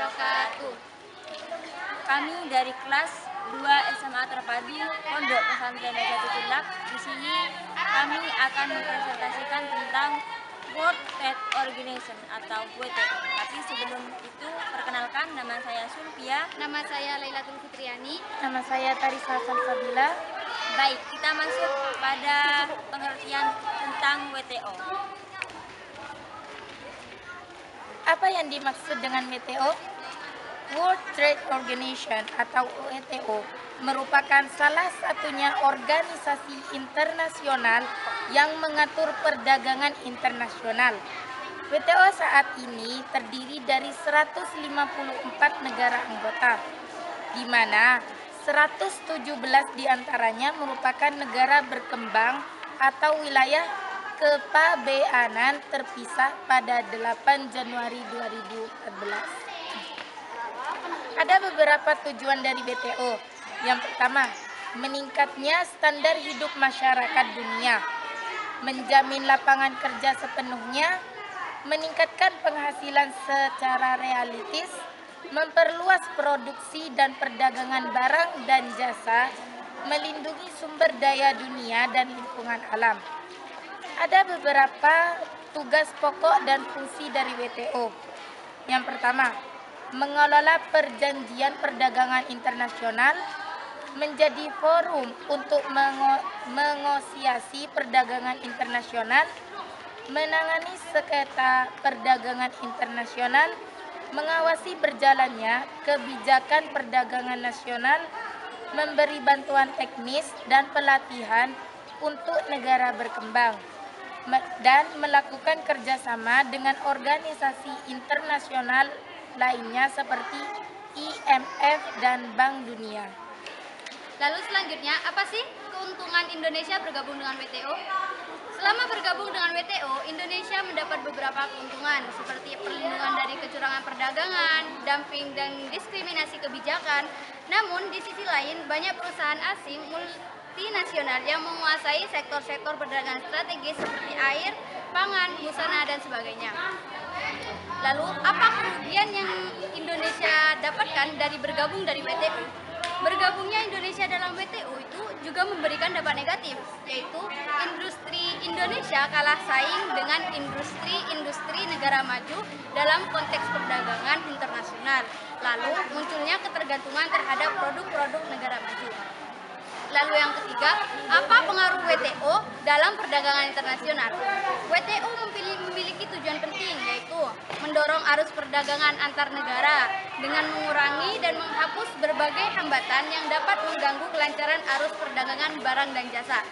wabarakatuh. Kami dari kelas 2 SMA Terpadu Pondok Pesantren Nahdlatul Tulab. Di sini kami akan mempresentasikan tentang World Trade Organization atau WTO. Tapi sebelum itu, perkenalkan, nama saya Sulfia. Nama saya Lailatul Fitriani. Nama saya Tarisa Salsabila. Baik, kita masuk pada pengertian tentang WTO. Apa yang dimaksud dengan WTO? World Trade Organization atau WTO merupakan salah satunya organisasi internasional yang mengatur perdagangan internasional. WTO saat ini terdiri dari 154 negara anggota, di mana 117 diantaranya merupakan negara berkembang atau wilayah kepabeanan terpisah pada 8 Januari 2014. Ada beberapa tujuan dari WTO. Yang pertama, meningkatnya standar hidup masyarakat dunia, menjamin lapangan kerja sepenuhnya, meningkatkan penghasilan secara realistis, memperluas produksi dan perdagangan barang dan jasa, melindungi sumber daya dunia dan lingkungan alam. Ada beberapa tugas pokok dan fungsi dari WTO. Yang pertama, mengelola perjanjian perdagangan internasional, menjadi forum untuk mengosiasi perdagangan internasional, menangani sengketa perdagangan internasional, mengawasi berjalannya kebijakan perdagangan nasional, memberi bantuan teknis dan pelatihan untuk negara berkembang, dan melakukan kerjasama dengan organisasi internasional lainnya seperti IMF dan Bank Dunia. Lalu selanjutnya, apa sih keuntungan Indonesia bergabung dengan WTO? Selama bergabung dengan WTO, Indonesia mendapat beberapa keuntungan seperti perlindungan dari kecurangan perdagangan, dumping dan diskriminasi kebijakan. Namun di sisi lain, banyak perusahaan asing multinasional yang menguasai sektor-sektor perdagangan strategis seperti air, pangan, busana dan sebagainya. Lalu, apa kerugian yang Indonesia dapatkan dari bergabung dari WTO? Bergabungnya Indonesia dalam WTO itu juga memberikan dampak negatif, yaitu industri Indonesia kalah saing dengan industri-industri negara maju dalam konteks perdagangan internasional. Lalu, munculnya ketergantungan terhadap produk-produk negara maju. Lalu yang ketiga, apa pengaruh WTO dalam perdagangan internasional? WTO memiliki tujuan penting, yaitu mendorong arus perdagangan antar negara dengan mengurangi dan menghapus berbagai hambatan yang dapat mengganggu kelancaran arus perdagangan barang dan jasa.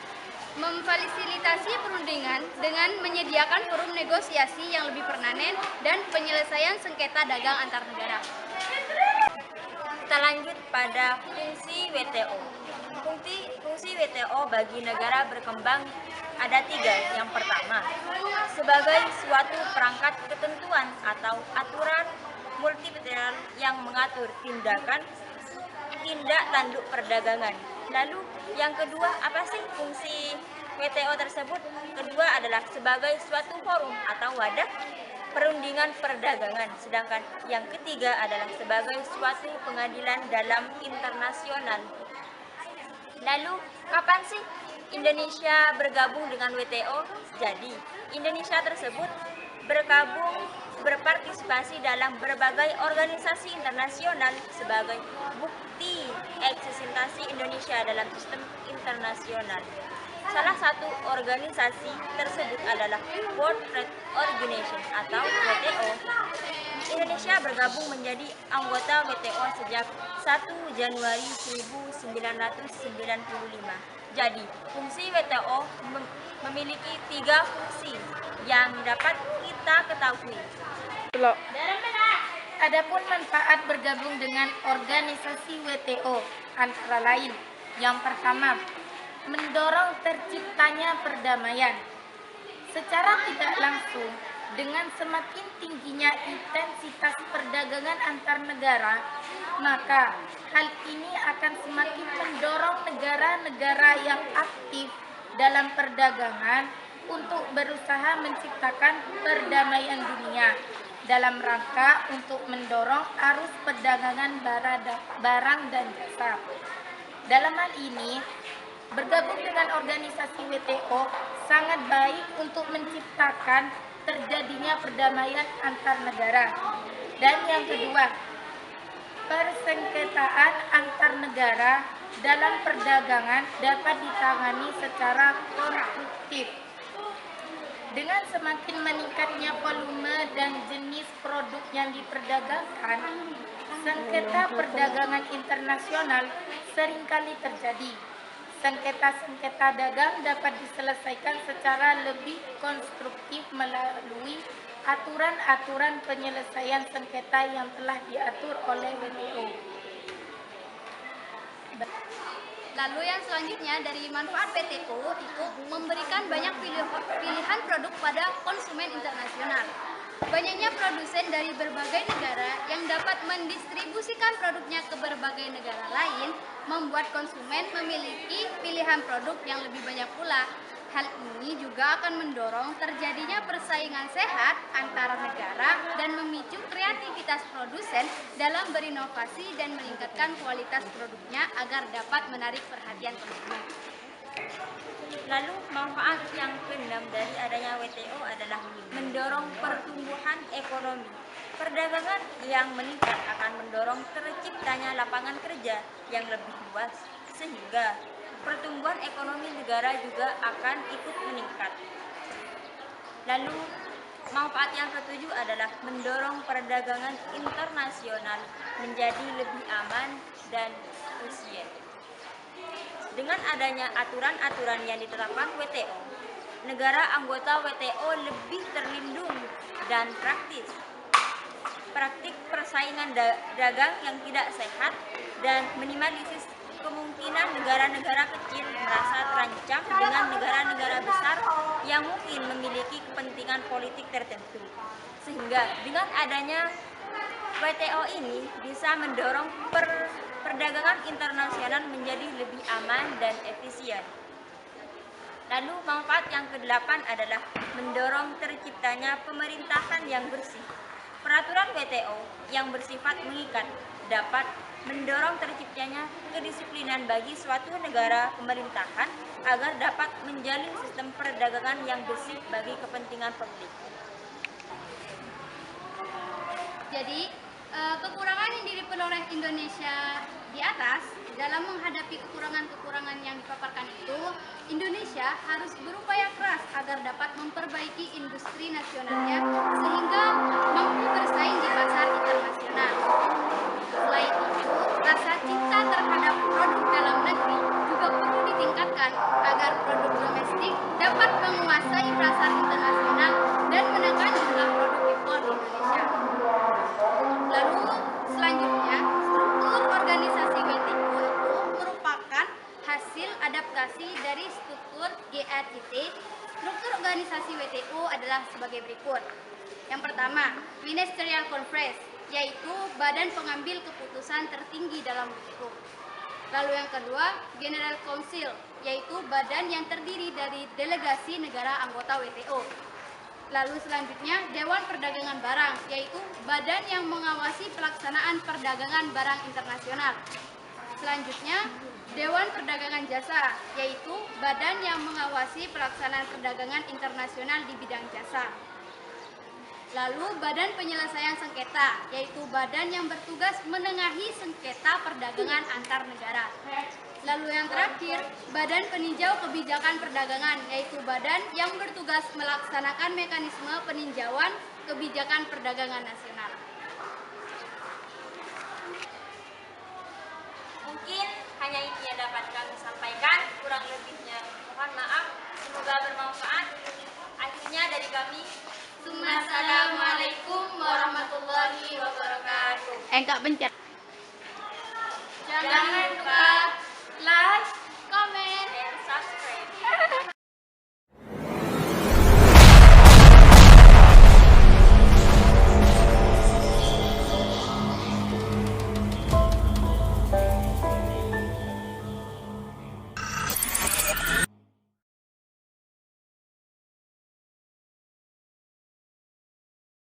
Memfasilitasi perundingan dengan menyediakan forum negosiasi yang lebih permanen dan penyelesaian sengketa dagang antar negara. Kita lanjut pada fungsi WTO. Fungsi WTO bagi negara berkembang ada 3. Yang pertama, sebagai suatu perangkat ketentuan atau aturan multilateral yang mengatur tindak tanduk perdagangan. Lalu yang kedua, apa sih fungsi WTO tersebut? Kedua adalah sebagai suatu forum atau wadah perundingan perdagangan. Sedangkan yang ketiga adalah sebagai suatu pengadilan dalam internasional. Lalu, kapan sih Indonesia bergabung dengan WTO? Jadi, Indonesia tersebut berpartisipasi dalam berbagai organisasi internasional sebagai bukti eksistensi Indonesia dalam sistem internasional. Salah satu organisasi tersebut adalah World Trade Organization atau WTO. Indonesia bergabung menjadi anggota WTO sejak 1 Januari 1995. Jadi, fungsi WTO memiliki 3 fungsi yang dapat kita ketahui. Adapun manfaat bergabung dengan organisasi WTO antara lain, yang pertama, mendorong terciptanya perdamaian. Secara tidak langsung, dengan semakin tingginya intensitas perdagangan antar negara, maka hal ini akan semakin mendorong negara-negara yang aktif dalam perdagangan untuk berusaha menciptakan perdamaian dunia. dalam rangka untuk mendorong arus perdagangan barang dan jasa. Dalam hal ini, bergabung dengan organisasi WTO sangat baik untuk menciptakan terjadinya perdamaian antar negara. Dan yang kedua, persengketaan antar negara dalam perdagangan dapat ditangani secara konstruktif. Dengan semakin meningkatnya volume dan jenis produk yang diperdagangkan, sengketa perdagangan internasional seringkali terjadi. Sengketa-sengketa dagang dapat diselesaikan secara lebih konstruktif melalui aturan-aturan penyelesaian sengketa yang telah diatur oleh WTO. Lalu yang selanjutnya dari manfaat WTO itu memberikan banyak pilihan produk pada konsumen internasional. Banyaknya produsen dari berbagai negara yang dapat mendistribusikan produknya ke berbagai negara lain membuat konsumen memiliki pilihan produk yang lebih banyak pula. Hal ini juga akan mendorong terjadinya persaingan sehat antara negara dan memicu kreativitas produsen dalam berinovasi dan meningkatkan kualitas produknya agar dapat menarik perhatian konsumen. Lalu manfaat yang keenam dari adanya WTO adalah mendorong pertumbuhan ekonomi. Perdagangan yang meningkat akan mendorong terciptanya lapangan kerja yang lebih luas, sehingga pertumbuhan ekonomi negara juga akan ikut meningkat. Lalu manfaat yang ketujuh adalah mendorong perdagangan internasional menjadi lebih aman dan efisien. Dengan adanya aturan-aturan yang ditetapkan WTO, negara anggota WTO lebih terlindung dan praktis. Praktik persaingan dagang yang tidak sehat dan minimalisir kemungkinan negara-negara kecil merasa terancam dengan negara-negara besar yang mungkin memiliki kepentingan politik tertentu. Sehingga dengan adanya WTO ini bisa mendorong perdagangan internasional menjadi lebih aman dan efisien. Lalu manfaat yang ke-8 adalah mendorong terciptanya pemerintahan yang bersih. Peraturan WTO yang bersifat mengikat dapat mendorong terciptanya kedisiplinan bagi suatu negara pemerintahan agar dapat menjalin sistem perdagangan yang bersih bagi kepentingan publik. Jadi, kekurangan yang dipenuhi Indonesia di atas, dalam menghadapi kekurangan-kekurangan yang dipaparkan itu, Indonesia harus berupaya keras agar dapat memperbaiki industri nasionalnya sehingga mampu bersaing di pasar internasional. Selain itu, rasa cinta terhadap produk dalam negeri juga perlu ditingkatkan agar produk domestik dapat menguasai pasar internasional dan menekan jumlah produk impor di Indonesia. Lalu selanjutnya, struktur organisasi WTO itu merupakan hasil adaptasi dari struktur GATT. Struktur organisasi WTO adalah sebagai berikut. Yang pertama, Ministerial Conference, yaitu badan pengambil keputusan tertinggi dalam WTO. Lalu yang kedua, General Council, yaitu badan yang terdiri dari delegasi negara anggota WTO. Lalu selanjutnya, Dewan Perdagangan Barang, yaitu badan yang mengawasi pelaksanaan perdagangan barang internasional. Selanjutnya, Dewan Perdagangan Jasa, yaitu badan yang mengawasi pelaksanaan perdagangan internasional di bidang jasa. Lalu Badan Penyelesaian Sengketa, yaitu badan yang bertugas menengahi sengketa perdagangan antar negara. Lalu yang terakhir, Badan Peninjau Kebijakan Perdagangan, yaitu badan yang bertugas melaksanakan mekanisme peninjauan kebijakan perdagangan nasional. Mungkin hanya itu yang dapat kami sampaikan, kurang lebihnya mohon maaf, semoga bermanfaat. Akhirnya dari kami, Assalamualaikum warahmatullahi wabarakatuh. Enggak pencet. Jangan lupa like,